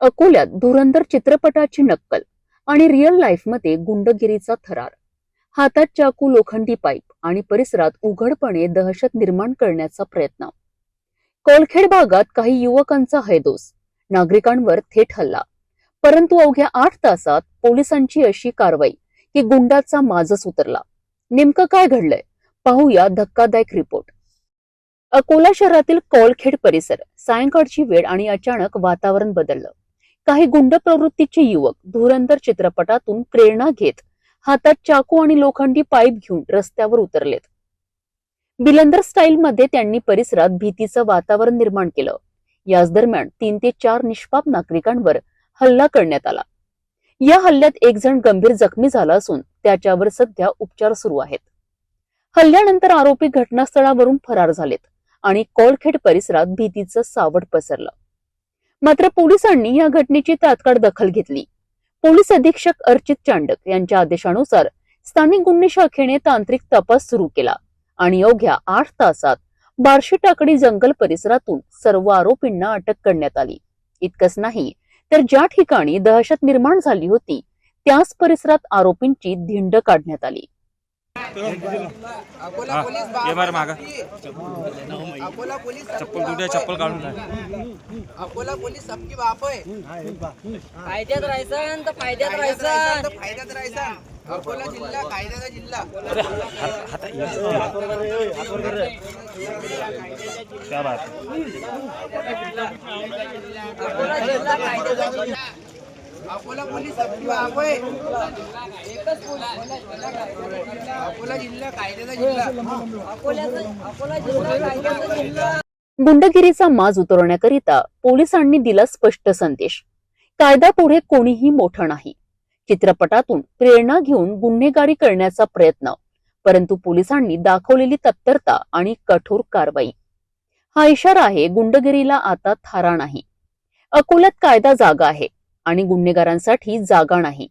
अकोल्यात धुरंधर चित्रपटाची नक्कल आणि रिअल लाईफमध्ये गुंडगिरीचा थरार. हातात चाकू, लोखंडी पाईप आणि परिसरात उघडपणे दहशत निर्माण करण्याचा प्रयत्न. कोलखेड भागात काही युवकांचा हैदोस, नागरिकांवर थेट हल्ला. परंतु अवघ्या 8 तासात पोलिसांची अशी कारवाई की गुंडाचा माजच उतरला. नेमकं काय घडलंय पाहूया धक्कादायक रिपोर्ट. अकोला शहरातील कोलखेड परिसर. सायंकाळची वेळ आणि अचानक वातावरण बदललं. काही गुंड प्रवृत्तीचे युवक धुरंधर चित्रपटातून प्रेरणा घेत हातात चाकू आणि लोखंडी पाईप घेऊन रस्त्यावर उतरलेत. बिलंदर स्टाईल मध्ये त्यांनी परिसरात भीतीचं वातावरण निर्माण केलं. याच दरम्यान 3 ते 4 निष्पाप नागरिकांवर हल्ला करण्यात आला. या हल्ल्यात एक जण गंभीर जखमी झाला असून त्याच्यावर सध्या उपचार सुरू आहेत. हल्ल्यानंतर आरोपी घटनास्थळावरून फरार झालेत आणि कोलखेड परिसरात भीतीचं सावट पसरलं. मात्र पोलिसांनी या घटनेची तात्काळ दखल घेतली. पोलीस अधीक्षक अर्चित चांडक यांच्या आदेशानुसार स्थानिक गुन्हे शाखेने तांत्रिक तपास सुरू केला आणि अवघ्या 8 तासात बार्शी टाकडी जंगल परिसरातून सर्व आरोपींना अटक करण्यात आली. इतकंच नाही तर ज्या ठिकाणी दहशत निर्माण झाली होती त्याच परिसरात आरोपींची धिंड काढण्यात आली. अकोला पोलीस सबकी बाप आहे. फायद्यात राहायचं तर फायद्यात राहायचं. अकोला जिल्हा कायद्याचा जिल्हा. अकोला पोलीस सबकी बाप आहे. अकोला जिल्हा कायद्याचा जिल्हा. गुंडगिरीचा माज उतरवण्याकरिता पोलिसांनी दिला स्पष्ट संदेश. कायदा पुढे कोणीही मोठं नाही. चित्रपटातून प्रेरणा घेऊन गुन्हेगारी करण्याचा प्रयत्न, परंतु पोलिसांनी दाखवलेली तत्परता आणि कठोर कारवाई. हा इशारा आहे गुंडगिरीला आता थारा नाही. अकोल्यात कायदा जागा आहे आणि गुन्हेगारांसाठी जागा नाही.